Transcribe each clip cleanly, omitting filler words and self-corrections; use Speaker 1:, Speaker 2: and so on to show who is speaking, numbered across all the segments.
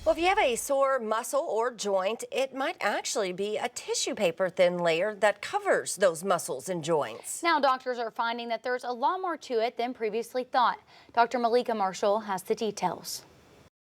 Speaker 1: Well, if you have a sore muscle or joint, it might actually be a tissue paper thin layer that covers those muscles and joints.
Speaker 2: Now, doctors are finding that there's a lot more to it than previously thought. Dr. Malika Marshall has the details.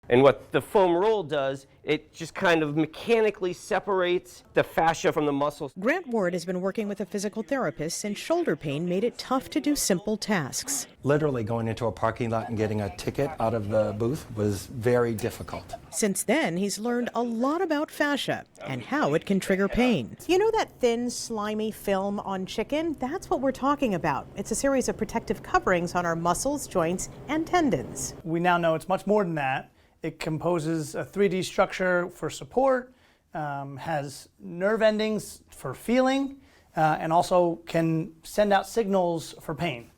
Speaker 3: And what the foam roll does, it just kind of mechanically separates the fascia from the muscles.
Speaker 4: Grant Ward has been working with a physical therapist since shoulder pain made it tough to do simple tasks.
Speaker 5: Literally going into a parking lot and getting a ticket out of the booth was very difficult.
Speaker 4: Since then, he's learned a lot about fascia and how it can trigger pain.
Speaker 6: You know that thin, slimy film on chicken? That's what we're talking about. It's a series of protective coverings on our muscles, joints, and tendons.
Speaker 7: We now know it's much more than that. It composes a 3D structure for support, has nerve endings for feeling, and also can send out signals for pain.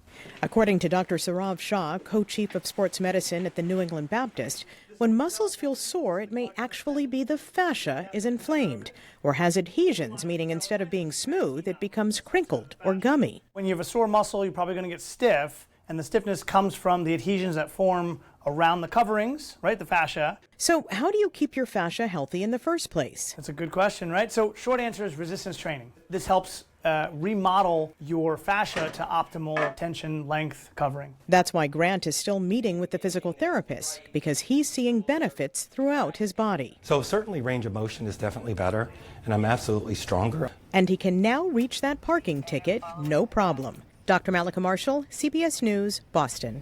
Speaker 4: According to Dr. Saurav Shah, co-chief of sports medicine at the New England Baptist, when muscles feel sore, it may actually be the fascia is inflamed or has adhesions, meaning instead of being smooth, it becomes crinkled or gummy.
Speaker 7: When you have a sore muscle, you're probably going to get stiff, and the stiffness comes from the adhesions that form around the coverings, right, the fascia.
Speaker 4: So how do you keep your fascia healthy in the first place?
Speaker 7: That's a good question, right? So short answer is resistance training. This helps remodel your fascia to optimal tension, length, covering.
Speaker 4: That's why Grant is still meeting with the physical therapist, because he's seeing benefits throughout his body.
Speaker 5: So certainly range of motion is definitely better, and I'm absolutely stronger.
Speaker 4: And he can now reach that parking ticket, no problem. Dr. Malika Marshall, CBS News, Boston.